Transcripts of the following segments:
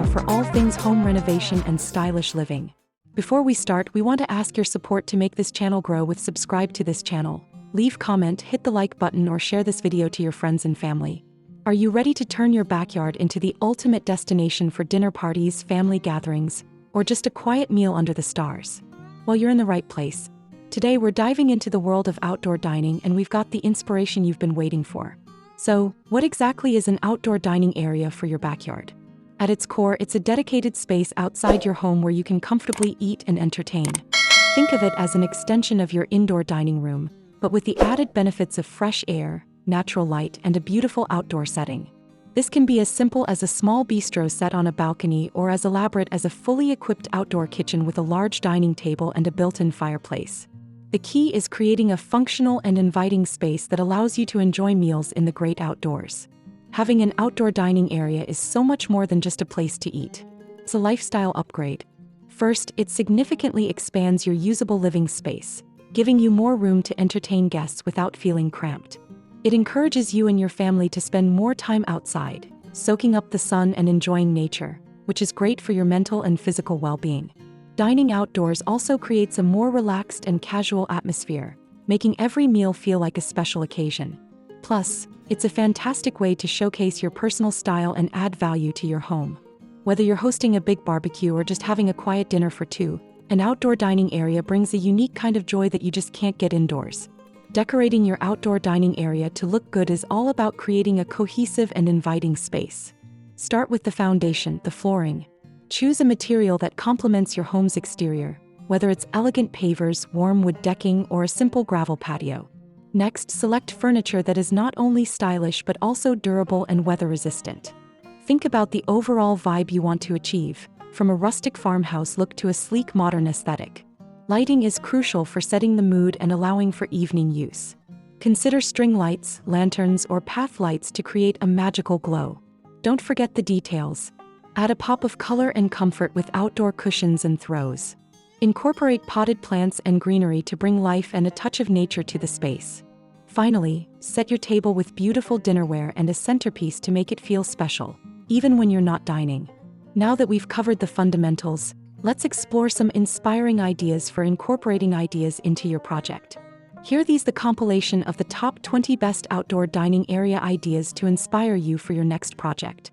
for all things home renovation and stylish living. Before we start, we want to ask your support to make this channel grow with subscribe to this channel. Leave comment, hit the like button or share this video to your friends and family. Are you ready to turn your backyard into the ultimate destination for dinner parties, family gatherings, or just a quiet meal under the stars? Well, you're in the right place. Today we're diving into the world of outdoor dining and we've got the inspiration you've been waiting for. So, what exactly is an outdoor dining area for your backyard? At its core, it's a dedicated space outside your home where you can comfortably eat and entertain. Think of it as an extension of your indoor dining room, but with the added benefits of fresh air, natural light, and a beautiful outdoor setting. This can be as simple as a small bistro set on a balcony or as elaborate as a fully equipped outdoor kitchen with a large dining table and a built-in fireplace. The key is creating a functional and inviting space that allows you to enjoy meals in the great outdoors. Having an outdoor dining area is so much more than just a place to eat. It's a lifestyle upgrade. First, it significantly expands your usable living space, giving you more room to entertain guests without feeling cramped. It encourages you and your family to spend more time outside, soaking up the sun and enjoying nature, which is great for your mental and physical well-being. Dining outdoors also creates a more relaxed and casual atmosphere, making every meal feel like a special occasion. Plus, it's a fantastic way to showcase your personal style and add value to your home. Whether you're hosting a big barbecue or just having a quiet dinner for two, an outdoor dining area brings a unique kind of joy that you just can't get indoors. Decorating your outdoor dining area to look good is all about creating a cohesive and inviting space. Start with the foundation, the flooring. Choose a material that complements your home's exterior, whether it's elegant pavers, warm wood decking, or a simple gravel patio. Next, select furniture that is not only stylish but also durable and weather-resistant. Think about the overall vibe you want to achieve, from a rustic farmhouse look to a sleek modern aesthetic. Lighting is crucial for setting the mood and allowing for evening use. Consider string lights, lanterns, or path lights to create a magical glow. Don't forget the details. Add a pop of color and comfort with outdoor cushions and throws. Incorporate potted plants and greenery to bring life and a touch of nature to the space. Finally, set your table with beautiful dinnerware and a centerpiece to make it feel special, even when you're not dining. Now that we've covered the fundamentals, let's explore some inspiring ideas for incorporating ideas into your project. Here these the compilation of the top 20 best outdoor dining area ideas to inspire you for your next project.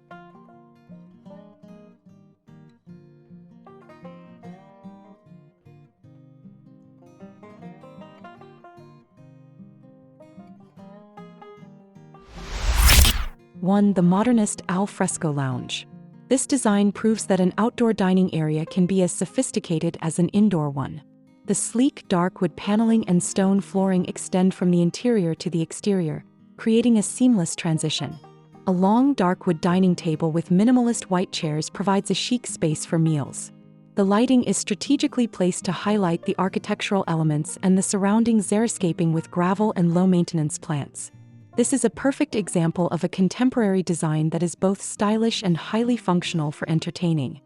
One, the modernist al fresco lounge. This design proves that an outdoor dining area can be as sophisticated as an indoor one. The sleek, dark wood paneling and stone flooring extend from the interior to the exterior, creating a seamless transition. A long, dark wood dining table with minimalist white chairs provides a chic space for meals. The lighting is strategically placed to highlight the architectural elements and the surrounding xeriscaping with gravel and low-maintenance plants. This is a perfect example of a contemporary design that is both stylish and highly functional for entertaining.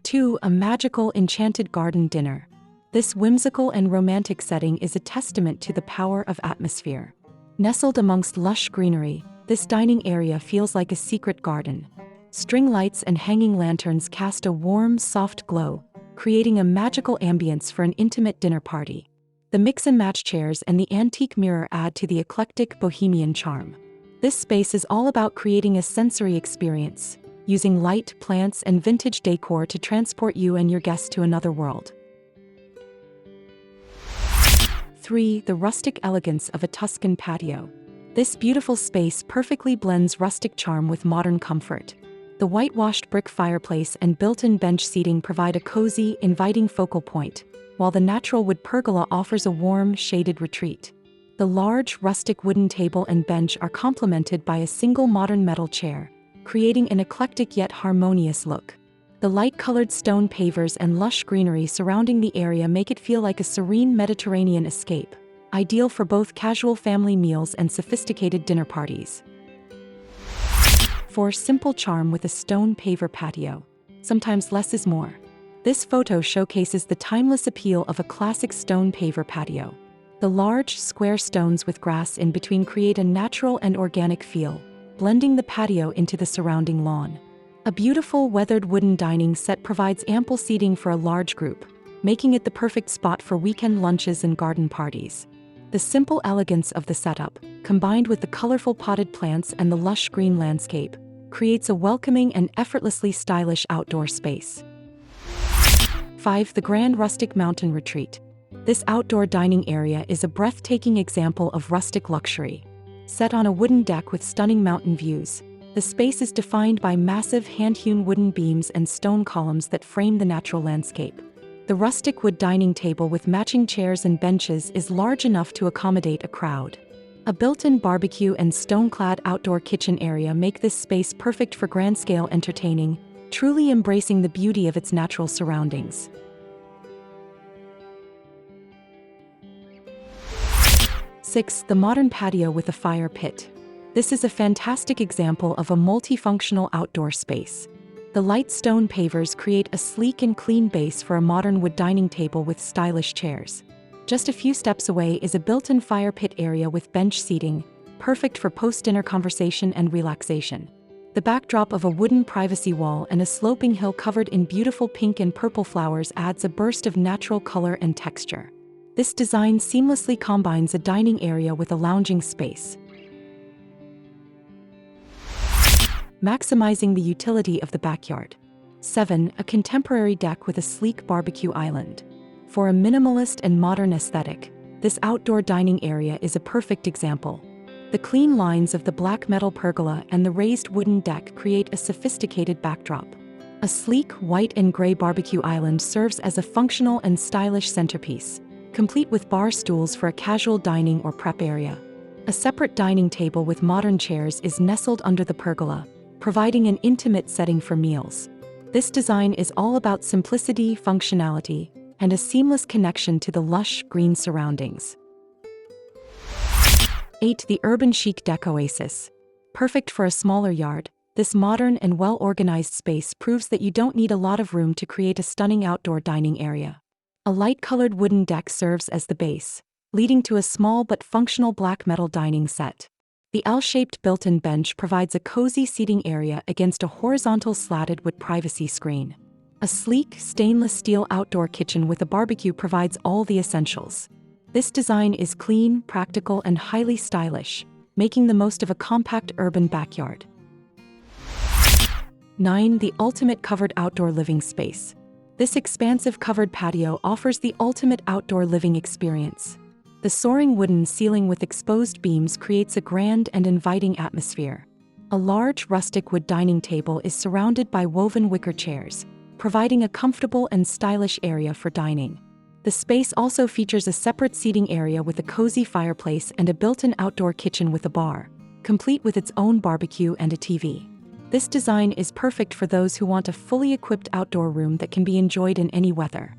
2. A magical enchanted garden dinner. This whimsical and romantic setting is a testament to the power of atmosphere. Nestled amongst lush greenery, this dining area feels like a secret garden. String lights and hanging lanterns cast a warm, soft glow, creating a magical ambience for an intimate dinner party. The mix-and-match chairs and the antique mirror add to the eclectic bohemian charm. This space is all about creating a sensory experience, using light, plants, and vintage decor to transport you and your guests to another world. 3. The rustic elegance of a Tuscan patio. This beautiful space perfectly blends rustic charm with modern comfort. The whitewashed brick fireplace and built-in bench seating provide a cozy, inviting focal point, while the natural wood pergola offers a warm, shaded retreat. The large, rustic wooden table and bench are complemented by a single modern metal chair, creating an eclectic yet harmonious look. The light-colored stone pavers and lush greenery surrounding the area make it feel like a serene Mediterranean escape, ideal for both casual family meals and sophisticated dinner parties. 4. Simple charm with a stone paver patio. Sometimes less is more. This photo showcases the timeless appeal of a classic stone paver patio. The large, square stones with grass in between create a natural and organic feel, blending the patio into the surrounding lawn. A beautiful weathered wooden dining set provides ample seating for a large group, making it the perfect spot for weekend lunches and garden parties. The simple elegance of the setup, combined with the colorful potted plants and the lush green landscape, creates a welcoming and effortlessly stylish outdoor space. 5. The Grand Rustic Mountain Retreat. This outdoor dining area is a breathtaking example of rustic luxury. Set on a wooden deck with stunning mountain views, the space is defined by massive hand-hewn wooden beams and stone columns that frame the natural landscape. The rustic wood dining table with matching chairs and benches is large enough to accommodate a crowd. A built-in barbecue and stone-clad outdoor kitchen area make this space perfect for grand-scale entertaining, truly embracing the beauty of its natural surroundings. 6. The modern patio with a fire pit. This is a fantastic example of a multifunctional outdoor space. The light stone pavers create a sleek and clean base for a modern wood dining table with stylish chairs. Just a few steps away is a built-in fire pit area with bench seating, perfect for post-dinner conversation and relaxation. The backdrop of a wooden privacy wall and a sloping hill covered in beautiful pink and purple flowers adds a burst of natural color and texture. This design seamlessly combines a dining area with a lounging space, maximizing the utility of the backyard. 7. A contemporary deck with a sleek barbecue island. For a minimalist and modern aesthetic, this outdoor dining area is a perfect example. The clean lines of the black metal pergola and the raised wooden deck create a sophisticated backdrop. A sleek white and gray barbecue island serves as a functional and stylish centerpiece, complete with bar stools for a casual dining or prep area. A separate dining table with modern chairs is nestled under the pergola, providing an intimate setting for meals. This design is all about simplicity, functionality, and a seamless connection to the lush, green surroundings. 8. The Urban Chic Deck Oasis. Perfect for a smaller yard, this modern and well-organized space proves that you don't need a lot of room to create a stunning outdoor dining area. A light-colored wooden deck serves as the base, leading to a small but functional black metal dining set. The L-shaped built-in bench provides a cozy seating area against a horizontal slatted wood privacy screen. A sleek, stainless steel outdoor kitchen with a barbecue provides all the essentials. This design is clean, practical, and highly stylish, making the most of a compact urban backyard. 9. The ultimate covered outdoor living space. This expansive covered patio offers the ultimate outdoor living experience. The soaring wooden ceiling with exposed beams creates a grand and inviting atmosphere. A large rustic wood dining table is surrounded by woven wicker chairs, providing a comfortable and stylish area for dining. The space also features a separate seating area with a cozy fireplace and a built-in outdoor kitchen with a bar, complete with its own barbecue and a TV. This design is perfect for those who want a fully equipped outdoor room that can be enjoyed in any weather.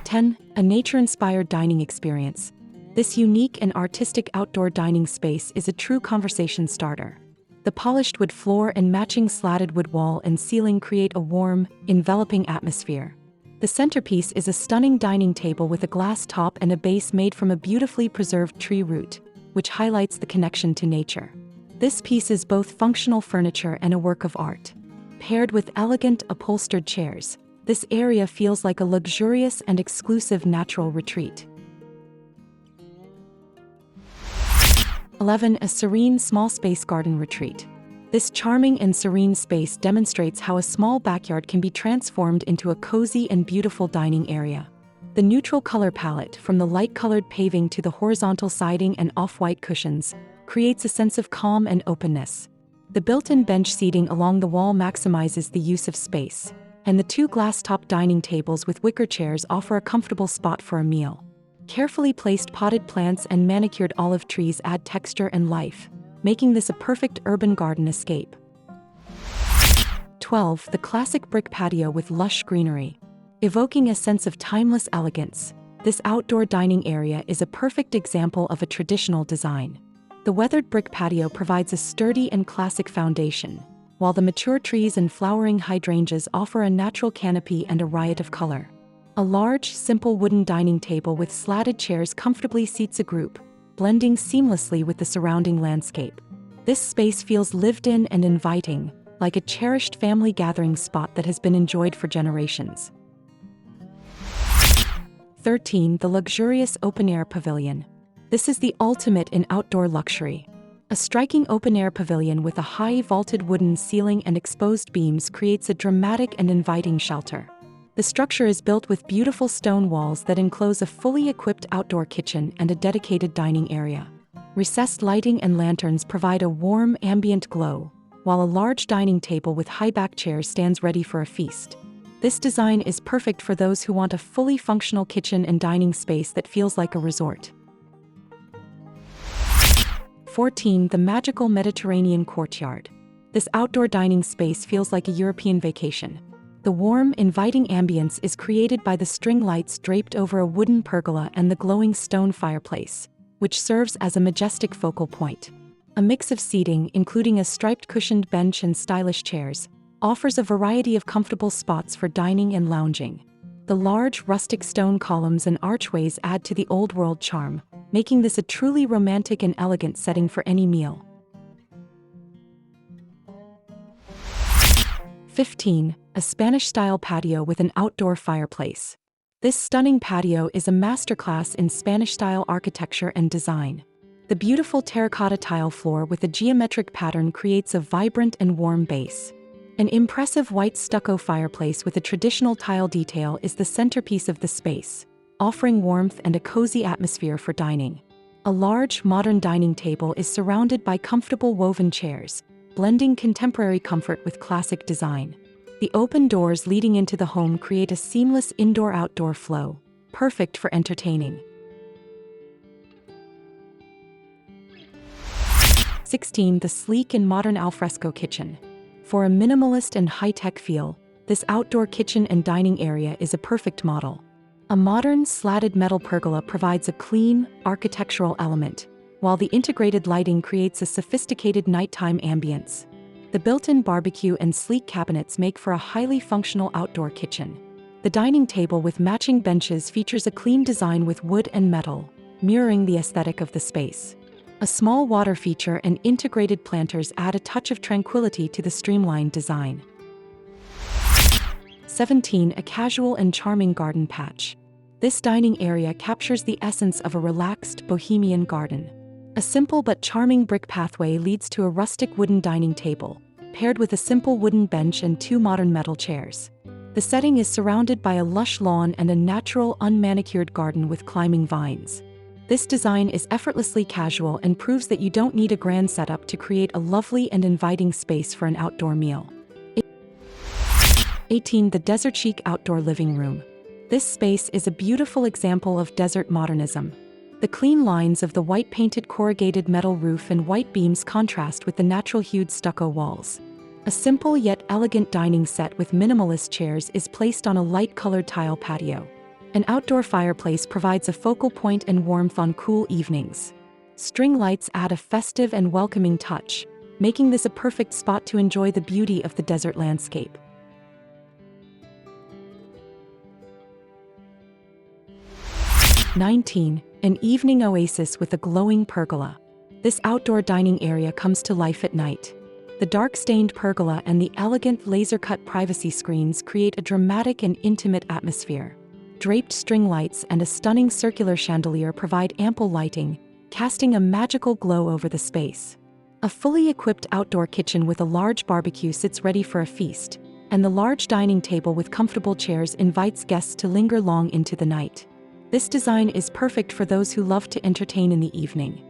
10. A nature-inspired dining experience. This unique and artistic outdoor dining space is a true conversation starter. The polished wood floor and matching slatted wood wall and ceiling create a warm, enveloping atmosphere. The centerpiece is a stunning dining table with a glass top and a base made from a beautifully preserved tree root, which highlights the connection to nature. This piece is both functional furniture and a work of art. Paired with elegant, upholstered chairs, this area feels like a luxurious and exclusive natural retreat. 11. A serene small space garden retreat. This charming and serene space demonstrates how a small backyard can be transformed into a cozy and beautiful dining area. The neutral color palette, from the light-colored paving to the horizontal siding and off-white cushions, creates a sense of calm and openness. The built-in bench seating along the wall maximizes the use of space, and the two glass-top dining tables with wicker chairs offer a comfortable spot for a meal. Carefully placed potted plants and manicured olive trees add texture and life, making this a perfect urban garden escape. 12. The classic brick patio with lush greenery. Evoking a sense of timeless elegance, this outdoor dining area is a perfect example of a traditional design. The weathered brick patio provides a sturdy and classic foundation, while the mature trees and flowering hydrangeas offer a natural canopy and a riot of color. A large, simple wooden dining table with slatted chairs comfortably seats a group, blending seamlessly with the surrounding landscape. This space feels lived in and inviting, like a cherished family gathering spot that has been enjoyed for generations. 13. The luxurious open-air pavilion. This is the ultimate in outdoor luxury. A striking open-air pavilion with a high vaulted wooden ceiling and exposed beams creates a dramatic and inviting shelter. The structure is built with beautiful stone walls that enclose a fully equipped outdoor kitchen and a dedicated dining area. Recessed lighting and lanterns provide a warm, ambient glow, while a large dining table with high-back chairs stands ready for a feast. This design is perfect for those who want a fully functional kitchen and dining space that feels like a resort. 14. The magical Mediterranean courtyard. This outdoor dining space feels like a European vacation. The warm, inviting ambience is created by the string lights draped over a wooden pergola and the glowing stone fireplace, which serves as a majestic focal point. A mix of seating, including a striped cushioned bench and stylish chairs, offers a variety of comfortable spots for dining and lounging. The large, rustic stone columns and archways add to the old-world charm, making this a truly romantic and elegant setting for any meal. 15. A Spanish-style patio with an outdoor fireplace. This stunning patio is a masterclass in Spanish-style architecture and design. The beautiful terracotta tile floor with a geometric pattern creates a vibrant and warm base. An impressive white stucco fireplace with a traditional tile detail is the centerpiece of the space, offering warmth and a cozy atmosphere for dining. A large, modern dining table is surrounded by comfortable woven chairs, blending contemporary comfort with classic design. The open doors leading into the home create a seamless indoor-outdoor flow, perfect for entertaining. 16. The sleek and modern alfresco kitchen. For a minimalist and high-tech feel, this outdoor kitchen and dining area is a perfect model. A modern, slatted metal pergola provides a clean, architectural element, while the integrated lighting creates a sophisticated nighttime ambience. The built-in barbecue and sleek cabinets make for a highly functional outdoor kitchen. The dining table with matching benches features a clean design with wood and metal, mirroring the aesthetic of the space. A small water feature and integrated planters add a touch of tranquility to the streamlined design. 17. A casual and charming garden patch. This dining area captures the essence of a relaxed, bohemian garden. A simple but charming brick pathway leads to a rustic wooden dining table, paired with a simple wooden bench and 2 modern metal chairs. The setting is surrounded by a lush lawn and a natural, unmanicured garden with climbing vines. This design is effortlessly casual and proves that you don't need a grand setup to create a lovely and inviting space for an outdoor meal. 18. The desert chic outdoor living room. This space is a beautiful example of desert modernism. The clean lines of the white painted corrugated metal roof and white beams contrast with the natural hued stucco walls. A simple yet elegant dining set with minimalist chairs is placed on a light-colored tile patio. An outdoor fireplace provides a focal point and warmth on cool evenings. String lights add a festive and welcoming touch, making this a perfect spot to enjoy the beauty of the desert landscape. 19. An evening oasis with a glowing pergola. This outdoor dining area comes to life at night. The dark-stained pergola and the elegant laser-cut privacy screens create a dramatic and intimate atmosphere. Draped string lights and a stunning circular chandelier provide ample lighting, casting a magical glow over the space. A fully equipped outdoor kitchen with a large barbecue sits ready for a feast, and the large dining table with comfortable chairs invites guests to linger long into the night. This design is perfect for those who love to entertain in the evening.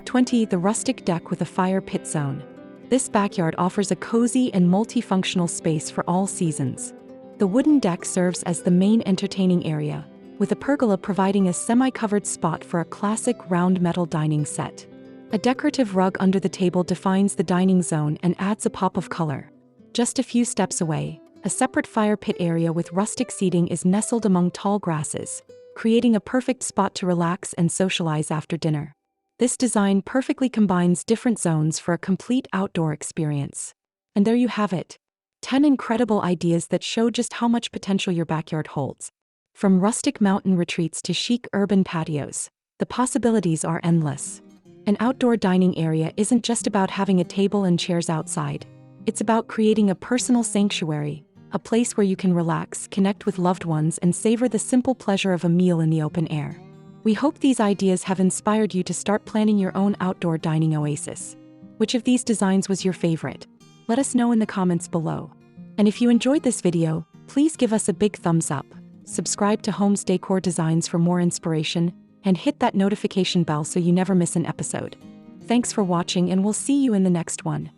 20. The rustic deck with a fire pit zone. This backyard offers a cozy and multifunctional space for all seasons. The wooden deck serves as the main entertaining area, with a pergola providing a semi-covered spot for a classic round metal dining set. A decorative rug under the table defines the dining zone and adds a pop of color. Just a few steps away, a separate fire pit area with rustic seating is nestled among tall grasses, creating a perfect spot to relax and socialize after dinner. This design perfectly combines different zones for a complete outdoor experience. And there you have it. 10 incredible ideas that show just how much potential your backyard holds. From rustic mountain retreats to chic urban patios, the possibilities are endless. An outdoor dining area isn't just about having a table and chairs outside. It's about creating a personal sanctuary, a place where you can relax, connect with loved ones, and savor the simple pleasure of a meal in the open air. We hope these ideas have inspired you to start planning your own outdoor dining oasis. Which of these designs was your favorite? Let us know in the comments below. And if you enjoyed this video, please give us a big thumbs up, subscribe to Homes Decor Designs for more inspiration, and hit that notification bell so you never miss an episode. Thanks for watching, and we'll see you in the next one.